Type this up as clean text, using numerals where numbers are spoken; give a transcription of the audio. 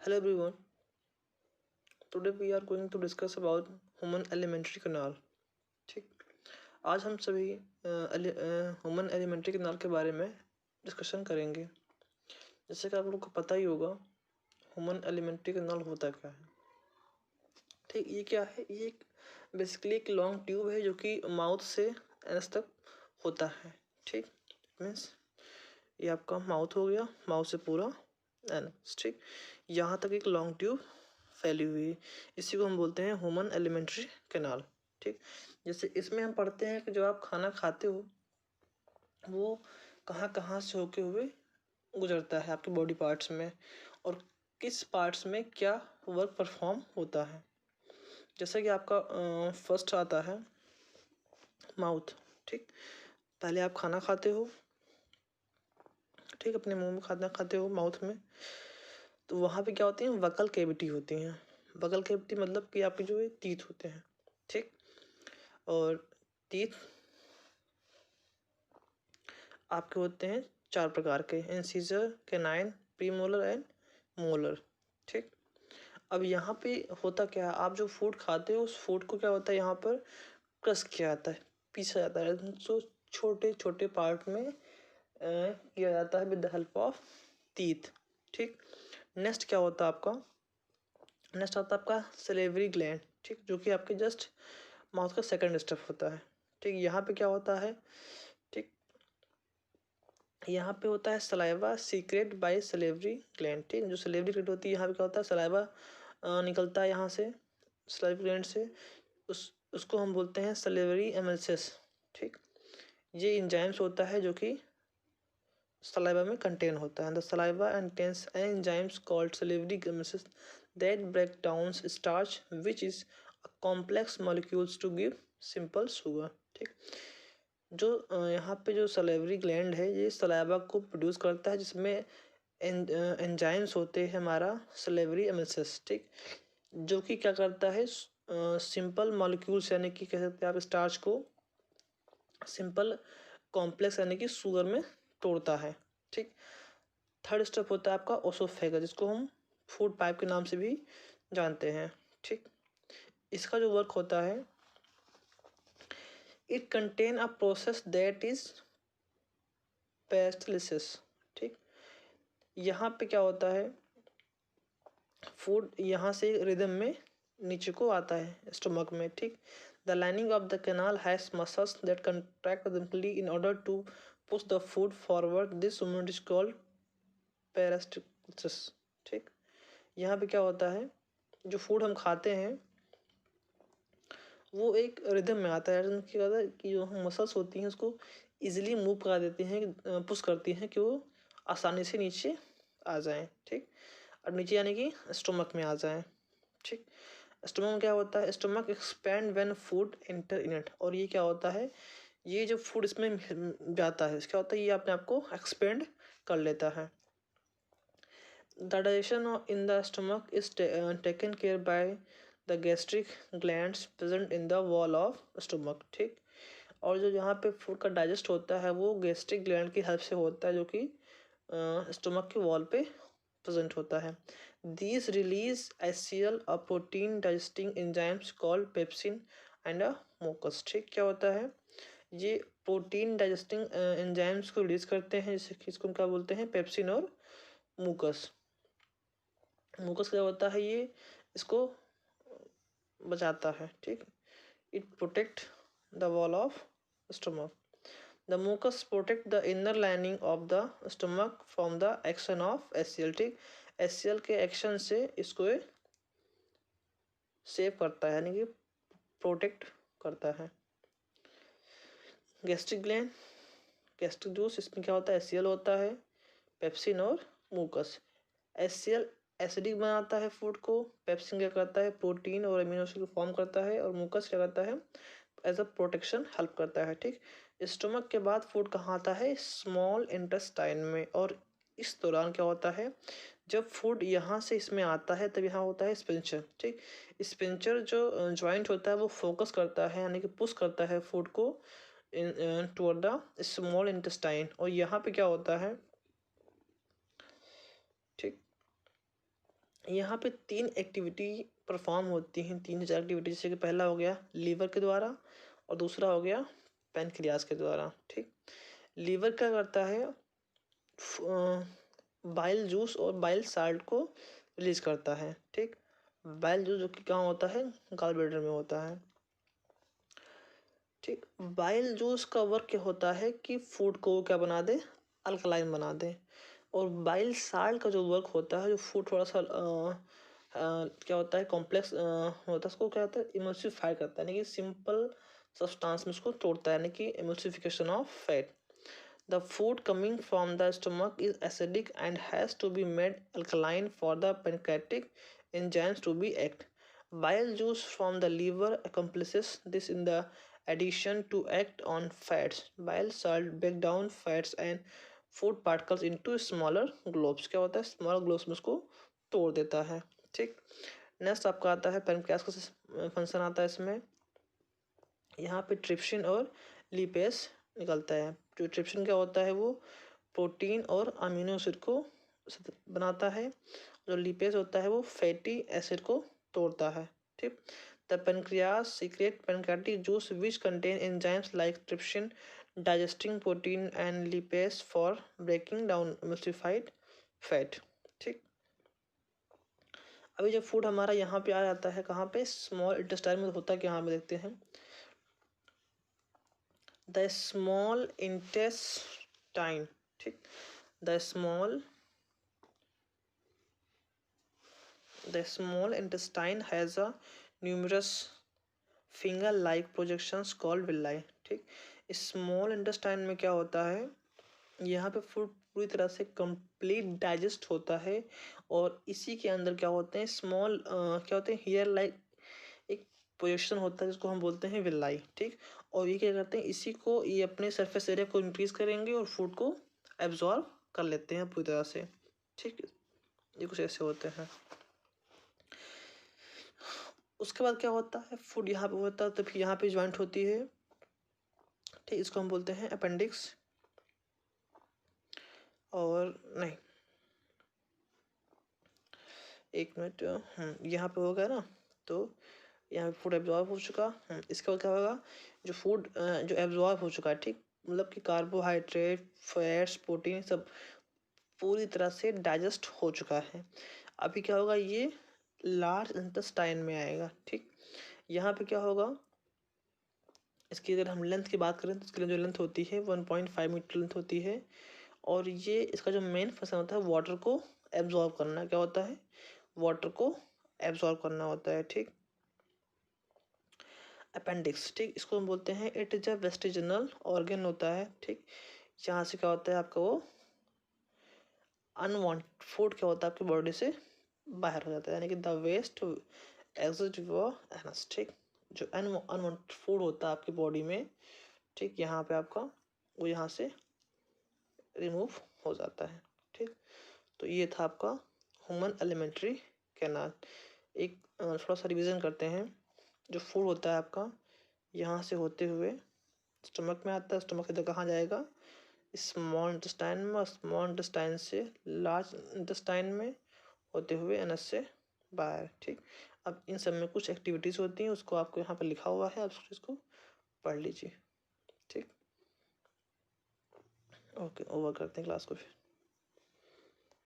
Hello everyone. Today we are going to discuss about human alimentary canal. ठीक. आज हम सभी ह्यूमन एलिमेंट्री कैनाल के बारे में डिस्कशन करेंगे. जैसे कि आप लोग को पता ही होगा ह्यूमन एलिमेंट्री कैनाल होता क्या है. ठीक. ये क्या है? ये एक बेसिकली एक लॉन्ग ट्यूब है जो कि माउथ से एनस तक होता है. ठीक. मीन्स ये आपका माउथ हो गया, माउथ से पूरा एनस. ठीक. यहाँ तक एक लॉन्ग ट्यूब फैली हुई है. इसी को हम बोलते हैं ह्यूमन एलिमेंट्री कैनाल. ठीक. जैसे इसमें हम पढ़ते हैं कि जो आप खाना खाते हो वो कहाँ कहाँ से होके हुए गुजरता है आपके बॉडी पार्ट्स में और किस पार्ट्स में क्या वर्क परफॉर्म होता है. जैसे कि आपका फर्स्ट आता है माउथ. ठीक. पहले आप खाना खाते हो. ठीक. अपने मुंह में खाना खाते हो माउथ में. तो वहाँ पे क्या होती है? वकल कैविटी होती हैं. वकल कैविटी मतलब कि आपके जो टीथ होते हैं. ठीक. और टीथ आपके होते हैं 4 प्रकार के: incisor, canine, premolar and molar. ठीक. अब यहाँ पे होता क्या है? आप जो फूड खाते हो उस फूड को क्या होता है यहाँ पर क्रश किया जाता है, पीसा जाता है. तो छोटे छोटे पार्ट में किया जाता है with the help of teeth. ठीक. नेक्स्ट क्या होता है आपका? नेक्स्ट आता है आपका सलेवरी ग्लैंड. ठीक. जो कि आपके जस्ट माउथ का सेकंड स्टेप होता है. ठीक. यहाँ पे क्या होता है? ठीक. यहाँ पे होता है saliva secret by salivary gland. ठीक. जो सलेवरी ग्लैंड होती है यहाँ पे क्या होता है? सलाइवा निकलता है यहाँ से, सलेवरी ग्लैंड से. उसको हम बोलते हैं सलेवरी एमल्सिस. ठीक. ये इंजाइम्स होता है जो कि सलाइवा में कंटेन होता है. The saliva contains enzymes called salivary glycolysis that break down starch which is a complex molecules to give simple sugar. ठीक. जो यहाँ पे जो सलेवरी ग्लैंड है ये सलाइवा को प्रोड्यूस करता है जिसमें एंजाइम्स होते हैं हमारा सलेवरी एमल्सिस. ठीक. जो कि क्या करता है? सिंपल मॉलिक्यूल्स यानी कि कह सकते हैं आप स्टार्च को सिंपल कॉम्प्लेक्स यानी कि शुगर में तोड़ता है. ठीक. थर्ड स्टेप होता है आपका ओसोफेगस जिसको हम फूड पाइप के नाम से भी जानते हैं. ठीक. इसका जो वर्क होता है it contain a process that is peristalsis. ठीक. यहाँ पे क्या होता है? फूड यहाँ से रिदम में नीचे को आता है स्टमक में. ठीक. The lining of the canal has muscles that contract rhythmically in order to push the food forward. This movement is called peristalsis. ठीक. यहाँ पे क्या होता है? जो फूड हम खाते हैं वो एक रिदम में आता है. क्या होता है कि जो हम मसल्स होती हैं उसको इजीली मूव करा देती हैं, पुश करती हैं कि वो आसानी से नीचे आ जाएं. ठीक. और नीचे यानी कि स्टमक में आ जाएं. ठीक. स्टमक में क्या होता है? Stomach expand when food enter in it. और ये क्या होता है? ये जो फूड इसमें जाता है क्या होता है? ये अपने आप को एक्सपेंड कर लेता है. The digestion in the stomach is taken care by the gastric glands present in the wall of stomach. ठीक. और जो यहाँ पे फूड का डाइजेस्ट होता है वो गैस्ट्रिक ग्लैंड की हेल्प से होता है जो कि स्टमक के वॉल पे प्रेजेंट होता है. These release HCl, a protein digesting enzymes called pepsin and a mucus. ठीक. क्या होता है? ये प्रोटीन डाइजेस्टिंग एंजाइम्स को रिलीज करते हैं जैसे कि इसको क्या बोलते हैं? पेप्सिन और मुकस. मुकस क्या होता है? ये इसको बचाता है. ठीक. It protect the wall of stomach. The mucus protect the inner lining of the stomach from the action of HCl. ठीक. HCl के एक्शन से इसको सेव करता है यानी कि प्रोटेक्ट करता है. गैस्ट्रिक ग्लैंड, गैस्ट्रिक जूस, इसमें क्या होता है? HCl होता है, पेप्सिन और मुकस. HCl एसिडिक बनाता है फूड को. पेप्सिन क्या करता है? प्रोटीन और अमीनो एसिड को फॉर्म करता है. और मुकस क्या करता है? एज अ प्रोटेक्शन हेल्प करता है. ठीक. स्टमक के बाद फूड कहाँ आता है? स्मॉल इंटेस्टाइन में. और इस दौरान क्या होता है? जब फूड यहाँ से इसमें आता है तब यहाँ होता है स्पिंचर. ठीक. स्पिंचर जो ज्वाइंट होता है वो फोकस करता है यानी कि पुश करता है फूड को टुवर्ड द स्मॉल इंटेस्टाइन. और यहाँ पे क्या होता है? ठीक. यहाँ पे 3 एक्टिविटी परफॉर्म होती हैं, 3 से 4 एक्टिविटी, जैसे कि पहला हो गया लीवर के द्वारा और दूसरा हो गया पैनक्रियाज के द्वारा। ठीक, लीवर क्या करता है, बाइल जूस और बाइल साल्ट को रिलीज करता है। ठीक, बाइल जूस जो कि कहाँ होता है, गॉल ब्लैडर में होता है। ठीक, बाइल जूस का वर्क क्या होता है कि फूड को क्या बना दे, अल्कलाइन बना दे। और बाइल साल्ट का जो वर्क होता है, जो फूड थोड़ा सा क्या होता है, कॉम्प्लेक्स होता है, उसको क्या होता है, इमल्सिफाई करता है, यानी कि सिंपल सब्सटेंस में उसको तोड़ता है, यानी कि emulsification of fat. The food coming from the stomach is acidic and has to be made alkaline for the pancreatic enzymes to be act. Bile juice from the liver accomplishes this in the addition to act on fats. Bile salt break down fats and food particles into smaller globes. क्या होता है, small globes में उसको तोड़ देता है। ठीक, next आपका आता है पैनक्रियास का फंक्शन आता है इसमें। यहाँ पे ट्रिप्सिन और लिपेस निकलता है। जो ट्रिप्सिन क्या होता है, वो प्रोटीन और अमीनो एसिड को बनाता है। जो लिपेस होता है वो फैटी एसिड को तोड़ता है। ठीक, the pancreas secrete pancreatic juice which contain enzymes like trypsin digesting protein and lipase for breaking down emulsified fat. ठीक, अभी जब फूड हमारा यहाँ पे आ जाता है, कहाँ पे, स्मॉल इंटेस्टाइन में होता है कि यहाँ पे देखते हैं, the small intestine। ठीक, the small intestine has a numerous finger like projections called villi। ठीक, स्मॉल इंटेस्टाइन में क्या होता है, यहाँ पे फूड पूरी तरह से कंप्लीट डाइजेस्ट होता है और इसी के अंदर क्या होते हैं, स्मॉल क्या होते हैं, हेयर लाइक एक पोजीशन होता है जिसको हम बोलते हैं विलाई। ठीक, और ये क्या करते हैं, इसी को ये अपने सरफेस एरिया को इंक्रीज करेंगे और फूड को एब्जॉर्ब कर लेते हैं पूरी तरह से। ठीक, ये कुछ ऐसे होते हैं। उसके बाद क्या होता है, फूड यहाँ पे होता है तो फिर यहाँ पे ज्वाइंट होती है। ठीक, इसको हम बोलते हैं अपेंडिक्स। और नहीं, एक मिनट, यहाँ पे होगा ना, तो यहाँ पे फूड एब्जॉर्ब हो चुका। इसके बाद क्या होगा, जो फूड जो एब्जॉर्ब हो चुका है, ठीक, मतलब कि कार्बोहाइड्रेट, फैट्स, प्रोटीन सब पूरी तरह से डाइजेस्ट हो चुका है। अभी क्या होगा, ये लार्ज इंटेस्टाइन में आएगा। ठीक, यहाँ पे क्या होगा, इसकी अगर हम लेंथ की बात करें तो इसकी जो लेंथ होती है 1.5 मीटर लेंथ होती है। और ये इसका जो मेन फंक्शन होता है वाटर को एब्जॉर्ब करना, क्या होता है, वाटर को एब्जॉर्ब करना होता है। ठीक, अपेंडिक्स, ठीक, इसको हम बोलते हैं, इट इज अ वेस्टिजिनल ऑर्गन होता है। ठीक, यहाँ से क्या होता है आपका, वो अनवांटेड फूड क्या होता है आपकी बॉडी से बाहर हो जाता है, यानी कि द वेस्ट एग्जिट एनस। ठीक, जो अनवांटेड फूड होता है आपकी बॉडी में, ठीक, यहाँ पे आपका वो यहाँ से रिमूव हो जाता है। ठीक, तो ये था आपका ह्यूमन एलिमेंट्री कैनाल। एक थोड़ा सा रिवीजन करते हैं। जो फूड होता है आपका यहाँ से होते हुए स्टमक में आता है, स्टमक से कहाँ जाएगा, स्मॉल इंटेस्टाइन में, और स्मॉल इंटेस्टाइन से लार्ज इंटेस्टाइन में होते हुए एनस से बाहर। ठीक, अब इन सब में कुछ एक्टिविटीज़ होती हैं, उसको आपको यहाँ पर लिखा हुआ है, आप इसको पढ़ लीजिए। ठीक, ओके, ओवर करते हैं क्लास को फिर।